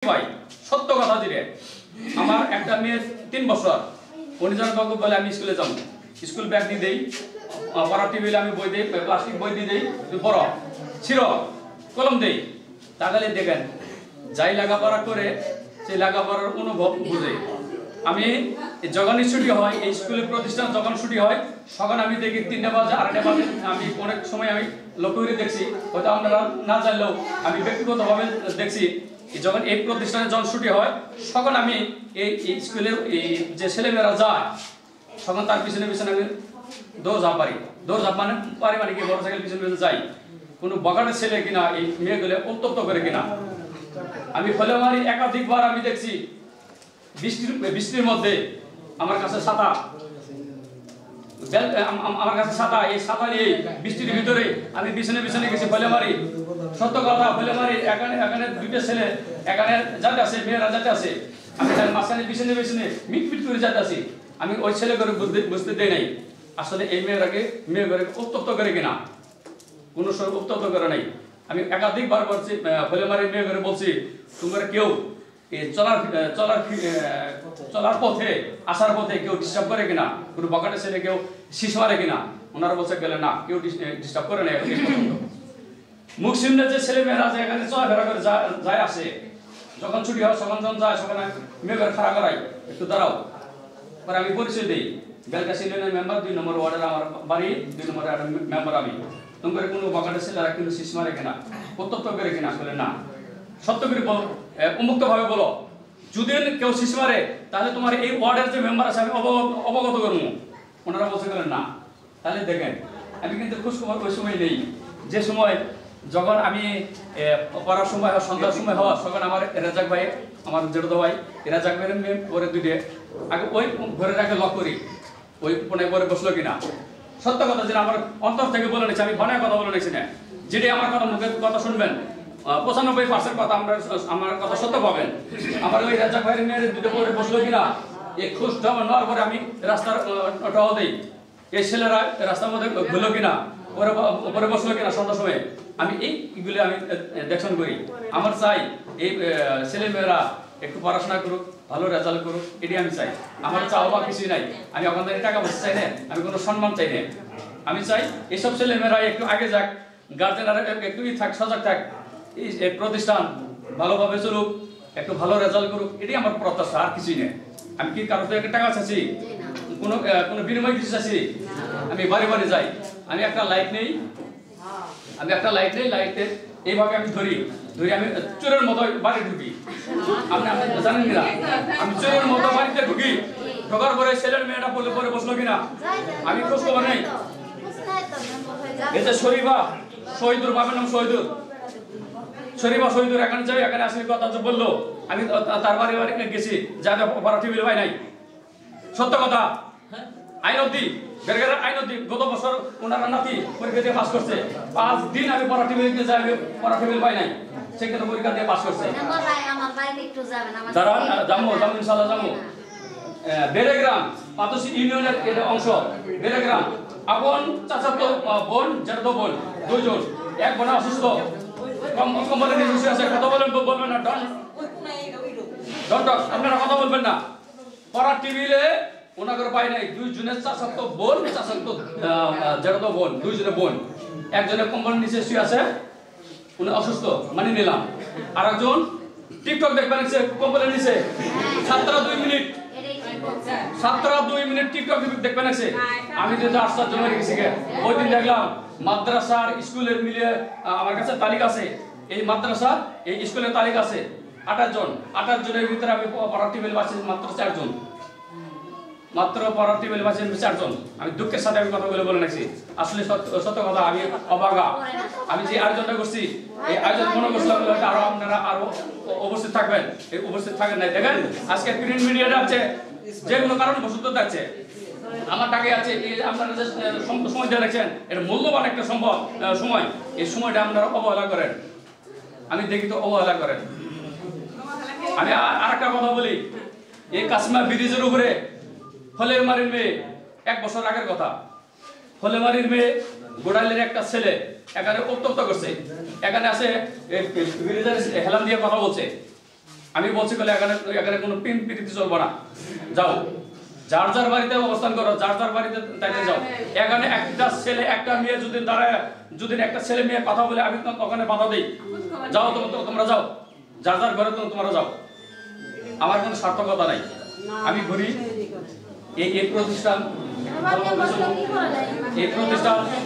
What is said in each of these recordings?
ভাই সত্য কথা দিলে আমার একটা মেয়ে 3 বছর উনি যখন কাউকে বলে আমি স্কুলে যাব স্কুল ব্যাগ দিয়ে দেই পড়া টেবিলে আমি বই দেই প্লাস্টিক বই দিয়ে দেই তুই পড়ো ছিড়ো কলম দেই তাহলে দেখেন যাই লেখাপড়া করে সেই লেখাপড়ার অনুভব বুঝে আমি যখন ছুটি হয় এই স্কুলের প্রতিষ্ঠান যখন ছুটি হয় তখন আমি দেখি 3টা বাজে 2:30 বাজে আমি অনেক সময় আমি লক্ষ্য করে দেখছি হয়তো আপনারা না জানলেও আমি ব্যক্তিগতভাবে দেখছি যখন এই প্রতিষ্ঠানে যখন ছুটি হয় তখন আমি এই স্কুলের যে ছেলেমেয়েরা যায় তখন তার পিছনে পিছনে আমি দৌড়ঝাঁপ পারি কি মোটরসাইকেল পিছনে পিছনে যাই কোনো বগাটের ছেলে কিনা এই মেয়েগুলো উত্তপ্ত করে কিনা আমি ফলেমারি একাধিকবার আমি দেখছি বৃষ্টির মধ্যে আমার কাছে ছাতা এই ছাতা নিয়ে বৃষ্টির ভিতরে আমি পিছনে পিছনে গেছি ফলেমারি সত্য কথা ফলেমারি এখানে দুইটা ছেলে এখানে যাতে আছে মেয়েরা যাতে আছে আমি তার মাঝখানে পিছনে পিছনে মিটমিট করে যাতে আছি আমি ওই ছেলে করে বুঝতে দেই নাই আসলে এই মেয়েরাকে উত্তপ্ত করে কিনা কোনো সময় উত্তপ্ত করে নাই আমি একাধিকবার বলছি ফলেমারির মেয়ে করে বলছি তোমরা কেউ চলার পথে আসার পথে কেউ ডিস্টার্ব করে কিনা কোনো বকাটে ছেলে কেউ শিশ মারে কিনা ওনারা বলছে গেলে না কেউ ডিস্টার্ব করে না মুখ সিমনে যে ছেলে মেয়েরা যে এখানে চলাফেরা করে যায় আসে যখন ছুটি হয় যখন যায় তখন আমি মেয়েদের খাড়া করাই একটু দাঁড়াও পরে আমি পরিচয় দিই বেলগাছি ইউনিয়নের মেম্বার 2 নম্বর ওয়ার্ডের আমার বাড়ি 2 নম্বর মেম্বার আমি তোমার কোনো বকাটে ছেলেরা কিন্তু শিশ মারে কিনা উত্তপ্ত করে কিনা আসলে না সত্য করে উন্মুক্ত ভাবে বলো যদি কেউ শিশু মারে তাহলে তোমার এই ওয়ার্ডের যে মেম্বার আছে আমি অবগত করবো ওনারা বলতে গেলেন না তাহলে দেখেন আমি কিন্তু খোঁজখবর ওই সময় নেই যে সময় যখন আমি পড়ার সময় সন্ধ্যার সময় হওয়া তখন আমার রেজাক ভাই আমার জেঠো ভাই রেজাক ভাইয়ের মেয়ে পরে দুইটে আগে ওই ঘরের আগে লক করি ওই কোনায় পরে বসলো কিনা সত্য কথা যেটা আমার অন্তর থেকে বলে নিয়েছি আমি ঘনায় কথা বলে নিয়েছি না যেটি আমার কথা মুখের কথা শুনবেন 95% কথা আমার কথা সত্য পাবেন আমার ওই রাজা ভাইয়ের মেয়ের দুটো পরে বসলো কিনা এই খোঁজ নেওয়ার পরে আমি রাস্তার টহল দিই এই ছেলেরা রাস্তার মধ্যে ঘুরলো কিনা পরে বসলো কিনা সন্ধ্যার সময় আমি এইগুলো আমি দেখশন করি আমার চাই এই ছেলে মেয়েরা একটু পড়াশোনা করুক ভালো রেজাল্ট করুক এটি আমি চাই আমার চাওয়া কিছুই নাই আমি আপনাদের টাকা পয়সা চাই না আমি কোনো সম্মান চাই না আমি চাই এইসব ছেলে মেয়েরা একটু আগে যাক গার্জেনরা একটু থাক সজাগ থাক এই প্রতিষ্ঠান ভালোভাবে চলুক একটু ভালো রেজাল্ট করুক এটাই আমার প্রত্যাশা আর কিছুই নেই আমি কি কারোর থেকে টাকা চাচ্ছি কোনো বিনিময় কিছু চাচ্ছি আমি বাড়ি বাড়ি যাই আমি একটা লাইট নেই লাইটে এইভাবে আমি ধরি আমি চোরের মতো বাড়ি ঢুকি আপনি জানেন কিনা আমি চোরের মতো বাড়িতে ঢুকি ঢোকার পরে ছেলের মেয়েটা বলে পরে বসলো কিনা আমি খোঁজ খবর নেই এই যে শরীফা শহীদুর বাবার নাম শহীদুর এখানে যাই এখানে আসলে কথা বললো আমি তার বাড়ি গেছি যাতে পড়া টেবিল পাই নাই সত্য কথা আইনতি গত বছর ওনারা নাতি পরীক্ষা দিয়ে পাস করছে 5 দিন আমি পড়া টেবিল যাই আমি পড়া টেবিল পাই নাই সেখানে পরীক্ষা দিয়ে পাস করছে যারা যাবো ইনশাআল্লাহ যাবো বেড়েগ্রাম পাতসি ইউনিয়নের এটা অংশ বেড়েগ্রাম আপন চাচাতো বোন জ্যাঠতো বোন দুইজন এক বোন অসুস্থ কম্বলের নিচে আছে কথা বলবেন না আপনারা কথা বলবেন না পড়ার টেবিলে ওনাদের পাই নাই দুইজনের চাচাতো বোন চাচাতো জ্যাঠতো বোন দুইজনের বোন একজনের কম্বলের নিচে শুয়ে আছে উনি অসুস্থ মানে নিলাম আর একজন টিকটক দেখবেন কম্বলের নিচে 2 মিনিট টিকটক দেখবেন আছে আমি যে আশ্চর্য হয়ে গেছি ওই দিন দেখলাম মাদ্রাসার স্কুলের মিলে আমার কাছে তালিকা আছে এই মাদ্রাসা এই স্কুলের তালিকা আছে 28 জনের ভিতরে আমি পড়ার টেবিল বাঁচি মাত্র 4 জন আমি দুঃখের সাথে আমি কথা বলে নাকি আসলে সত্য কথা আমি অবাগা আমি যে আয়োজনটা করছি এই আয়োজন মনে করছিলাম আরো আপনারা আরো উপস্থিত থাকবেন এই উপস্থিত থাকেন নাই দেখেন আজকে প্রিন্ট মিডিয়াটা আছে যে কোনো কারণে বসত থাকছে আমার টাকা আছে এই আপনারা যে সময় দিয়ে রাখছেন এটা মূল্যবান একটা সময় এই সময়টা আপনারা অবহেলা করেন আমি দেখি তো অবহেলা করেন আমি আর একটা কথা বলি এই কাশিমা ব্রিজের উপরে ফলেমারির মেয়ে 1 বছর আগের কথা ফলেমারির মেয়ে গোড়াইলের একটা ছেলে এখানে উত্তপ্ত করছে এখানে আছে ব্রিজের হেলান দিয়ে কথা বলছে আমি বলছি বলে এখানে কোনো পিড়িতে চলবো না, যাও যার যার বাড়িতে অবস্থান করো, যার যার বাড়িতে তাইতে যাও। এখানে একটা ছেলে একটা মেয়ে যদি দাঁড়ায়, যদি একটা ছেলে মেয়ে কথা বলে আমি ওখানে বাধা দিই, যাও তোমরা যাও, যার যার ঘরে তোমরা যাও, আমার কোনো সার্থকতা নাই। আমি ঘুরি এই প্রতিষ্ঠান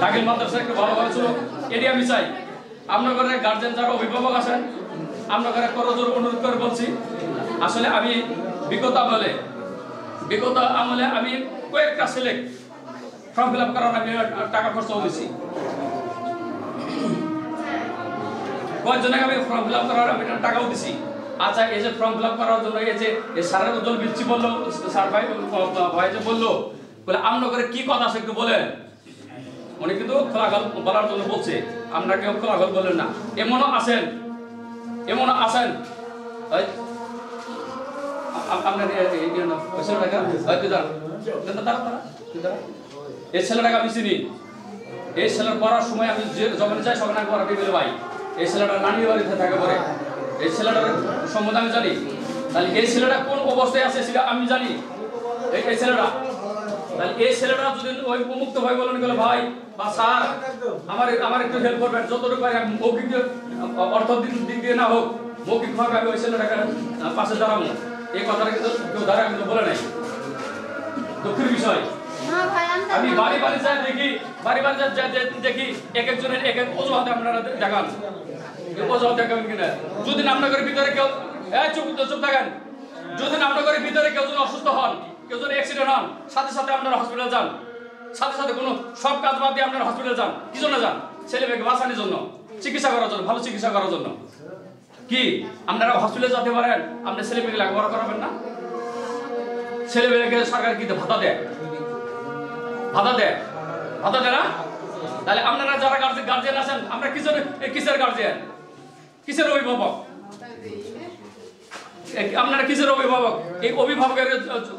দাখিল মাদ্রাসা একটু ভালোভাবে চলুক, এটি আমি চাই। আপনার ঘরে গার্জেন যারা অভিভাবক আছেন, আপনার ঘরে করজোর অনুরোধ করে বলছি, আসলে আমি বিগত আমলে আমি কয়েকটা ছেলে ফর্ম ফিল আপ করার আমি টাকা খরচাও দিছি, কয়েকজনকে আমি ফর্ম ফিল আপ করার আমি টাকাও দিছি। আচ্ছা, এই যে ফর্ম ফিল আপ করার জন্য এই যে স্যারের উজ্জ্বল বিচ্ছি বললো, স্যার ভাই যে বললো, বলে আপনার ঘরে কি কথা আছে একটু বলেন। উনি কিন্তু খোলাখল বলার জন্য বলছে, আমরা কেউ খোলাখল বলেন না। এমনও আছেন এই ছেলেটাকে আমি চিনি, এই ছেলের পড়ার সময় আমি যখন যাই সকাল পড়া টেবিল ভাই, এই ছেলেটা নানির বাড়িতে থাকে পরে, এই ছেলেটার সম্বন্ধে আমি জানি। তাহলে এই ছেলেটা কোন অবস্থায় আছে সেটা আমি জানি। এই ছেলেটা, তাহলে এই ছেলেটা যদি ওই মুক্ত ভাই বলেন গেলে ভাই বা স্যার আমার একটু হেল্প করবেন, যতটুকু মৌখিক অর্থ দিক দিয়ে না হোক, মৌখিক ভাবে আমি ওই ছেলেটাকে পাশে দাঁড়াবো। এই কথাটা কিন্তু কেউ দাঁড়া কিন্তু বলে নাই। দুঃখের বিষয়, আমি বাড়ি যাই দেখি এক একজনের এক এক অজুহাত আপনারা দেখান, অজুহাত দেখাবেন কিনা। যদি আপনাদের ভিতরে কেউ চুপ থাকেন, যদি আপনাদের ভিতরে কেউ যদি অসুস্থ হন, কেউ যদি অ্যাক্সিডেন্ট হন, সাথে সাথে আপনারা হসপিটাল যান, সাথে কোনো সব কাজ বাদ দিয়ে আপনারা হসপিটাল যান। কি জন্য যান? ছেলে মেয়েকে বাঁচানোর জন্য, চিকিৎসা করার জন্য, ভালো চিকিৎসা করার জন্য। কি আপনারা হসপিটালে যেতে পারেন, আপনি ছেলে মেয়েকে লেখাপড়া করাবেন না? ছেলে মেয়েকে সরকার কি ভাতা দেয় না? তাহলে আপনারা যারা গার্জিয়ান আছেন, আমরা কিসের গার্জিয়ান, কিসের অভিভাবক? আপনারা কিসের অভিভাবক? এই অভিভাবকের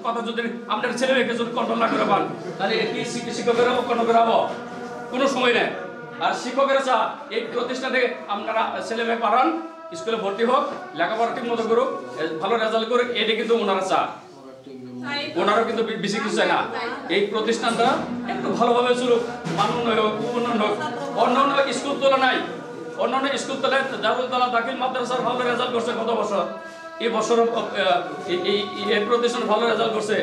কথা যদি আপনার ছেলে মেয়েকে যদি কন্ট্রোল না করে পান, তাহলে কি শিক্ষকের কন্ট্রোল করাবো? কোনো সময় নেই। আর শিক্ষকেরা চা এই প্রতিষ্ঠানে আপনারা ছেলে মেয়ে পাঠান, স্কুলে ভর্তি হোক, লেখাপড়া ঠিক মতো করুক, ভালো রেজাল্ট করুক, এটা কিন্তু ওনারা চা, ওনারা কিন্তু বেশি কিছু চায় না। এই প্রতিষ্ঠানটা একটু ভালোভাবে চলুক, মানন হোক, উন্নয়ন হোক। অন্যান্য স্কুল তুলনায় দারুলতলা দাখিল মাদ্রাসার ভালো রেজাল্ট করছে গত বছর, এই বছর এই প্রতিষ্ঠান ভালো রেজাল্ট করছে।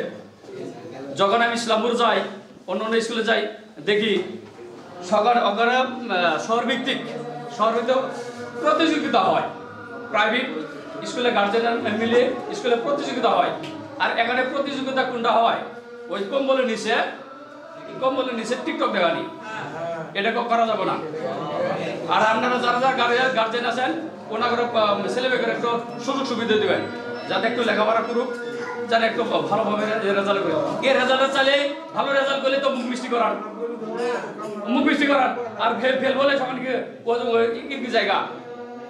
যখন আমি ইসলামপুর যাই, অন্যান্য স্কুলে যাই, দেখি শহরভিত্তিক প্রতিযোগিতা হয়, প্রাইভেট স্কুলে গার্জেন মিলে স্কুলে প্রতিযোগিতা হয়। আর এখানে প্রতিযোগিতা কোনটা হয়? ওই কম্বলের নিচে টিকটক দেখানি, এটা করা যাবে না। আর আপনারা যারা গার্জেন আছেন, ওনাদের ছেলে মেয়েকে একটু সুযোগ সুবিধা দেবেন, যাতে একটু লেখাপড়া করুক, যাতে একটু ভালোভাবে রেজাল্ট করে। এই রেজাল্টে চাইলে ভালো রেজাল্ট করলে তো মুখ মিষ্টি করান, আর ফেল বলে সকাল কি জায়গা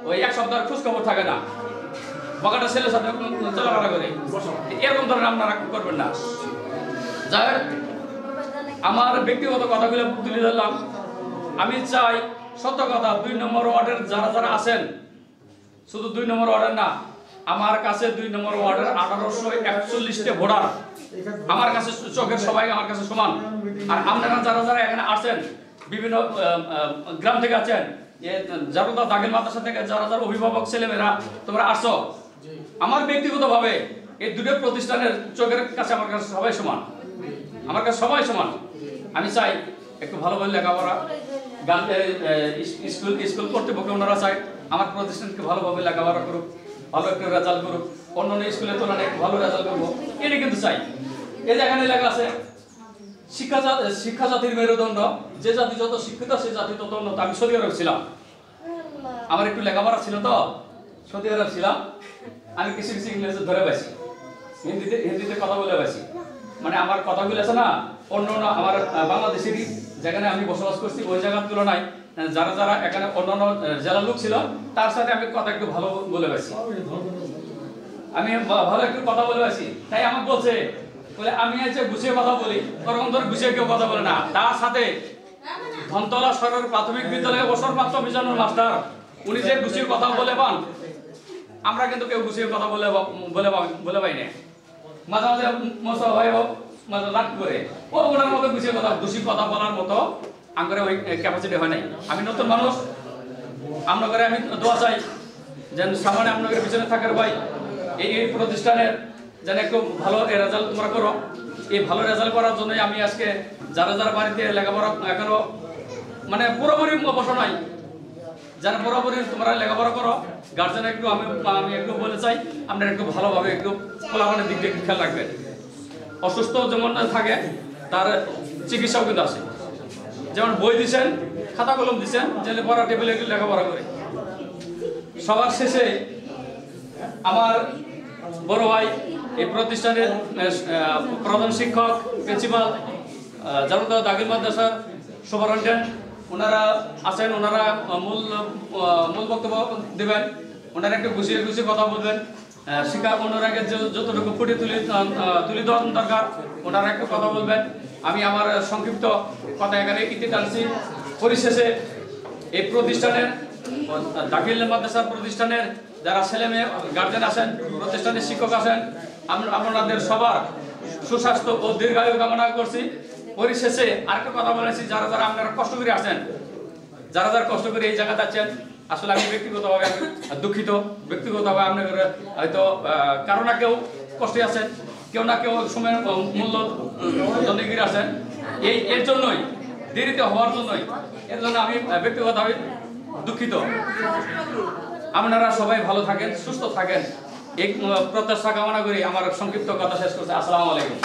ওই এক সপ্তাহ খোঁজ খবর থাকে না, বকাটা ছেলের সাথে চলাফেরা করে, এরকম ধরনের আপনারা করবেন না। যাই আমার ব্যক্তিগত কথাগুলো তুলে ধরলাম। আমি চাই সত্য কথা, 2 নম্বর ওয়ার্ডের যারা আছেন, শুধু 2 নম্বর ওয়ার্ডের না, আমার কাছে 2 নম্বর ওয়ার্ডের 1841টা ভোটার, আমার কাছে চোখের সবাই আমার কাছে সমান। আর আপনারা যারা এখানে আসেন, বিভিন্ন গ্রাম থেকে আছেন, জারুদা দাখিল মাদ্রাসা থেকে যারা অভিভাবক ছেলেমেয়েরা তোমরা আসছো, আমার ব্যক্তিগতভাবে এই দুটো প্রতিষ্ঠানের চোখের কাছে আমার কাছে সবাই সমান, আমি চাই একটু ভালোভাবে লেখাপড়া, স্কুল কর্তৃপক্ষ ওনারা চাই আমার প্রতিষ্ঠানকে ভালোভাবে লেখাপড়া করুক, ভালো একটু রেজাল্ট করুক, অন্যান্য স্কুলের তুলনায় ভালো রেজাল্ট করবো, এটা কিন্তু চাই। এই যে এখানে লেখা আছে শিক্ষা জাতির মেরুদণ্ড, যে জাতি যত শিক্ষিত সে জাতি তত উন্নত। আমি সৌদি আরব ছিলাম, আমার একটু লেখাপড়া ছিল তো, সৌদি আরব ছিলাম, আমি কিছু ইংরেজি ধরে পাইছি, হিন্দিতে কথা বলে পাইছি। মানে আমার কথাগুলো আছে না, অন্য আমার বাংলাদেশেরই যেখানে আমি বসবাস করছি ওই জায়গার তুলনায় যারা এখানে অন্যান্য জেলার লোক ছিল, তার সাথে আমি কথা একটু ভালো বলে পাইছি, তাই আমাকে বলছে বলে আমি গুছিয়ে কথা বলি, ওরকম ধরে গুছিয়ে কেউ কথা বলে না। তার সাথে ধনতলা সরকারি প্রাথমিক বিদ্যালয়ে অবসরপ্রাপ্ত মিজানুর মাস্টার, উনি যে গুছিয়ে কথা বলে পান, আমরা কিন্তু কেউ গুছিয়ে কথা বলে পাই না। মাঝে মাঝে মোস্তফা ভাইও মাঝে রাগ করে ওনার মতো গুছিয়ে কথা বলার মতো আমার ওই ক্যাপাসিটি হয় নাই। আমি নতুন মানুষ, আপনাদের আমি দোয়া চাই যেন সামনে আপনাদের পিছনে থাকার ভাই এই প্রতিষ্ঠানের যেন একটু ভালো রেজাল্ট তোমরা করো। এই ভালো রেজাল্ট করার জন্যই আমি আজকে যারা বাড়িতে লেখাপড়া এখনো মানে পুরোপুরি অবসর নাই, যারা পুরোপুরি তোমরা লেখাপড়া করো, গার্জেন একটু আমি একটু বলে চাই আপনারা একটু ভালোভাবে একটু ফলাফলের দিক দিয়ে খেয়াল রাখবেন। অসুস্থ যেমন থাকে তার চিকিৎসাও কিন্তু আছে, যেমন বই দিচ্ছেন, খাতা কলম দিচ্ছেন, যে পড়া টেবিলে লেখাপড়া করে। সবার শেষে আমার বড় ভাই এই প্রতিষ্ঠানের প্রধান শিক্ষক প্রিন্সিপাল জানুদা দাখিল মাদ্রাসার সুপারিনটেন্ডেন্ট ওনারা আছেন, ওনারা মূল বক্তব্য দেবেন। ওনারা একটু গুছিয়ে কথা বলবেন। শিক্ষা ওনারাকে যতটুকু ফুটে তুলে দেওয়া দরকার ওনারা একটু কথা বলবেন। আমি আমার সংক্ষিপ্ত কথা এখানে ইতি টানছি। পরিশেষে এই প্রতিষ্ঠানের দাখিল মাদ্রাসার প্রতিষ্ঠানের যারা ছেলে মেয়ে গার্জেন আছেন, প্রতিষ্ঠানের শিক্ষক আছেন, আপনাদের সবার সুস্বাস্থ্য ও দীর্ঘায়ু কামনা করছি। পরিশেষে আরেকটা কথা বলেছি, যারা আপনারা কষ্ট করে আসেন, যারা কষ্ট করে এই জায়গাতে আছেন, আসলে আমি ব্যক্তিগতভাবে দুঃখিত। ব্যক্তিগতভাবে আপনাদের হয়তো কারো না কেউ কষ্টে আছেন, কেউ না কেউ সময়ের মূল্য জনগিরি আছেন। এর জন্যই দেরিতে হওয়ার জন্যই এর জন্য আমি ব্যক্তিগতভাবে দুঃখিত। আপনারা সবাই ভালো থাকেন, সুস্থ থাকেন, এই প্রত্যাশা কামনা করি আমার সংক্ষিপ্ত কথা শেষ করছি। আসসালামু আলাইকুম।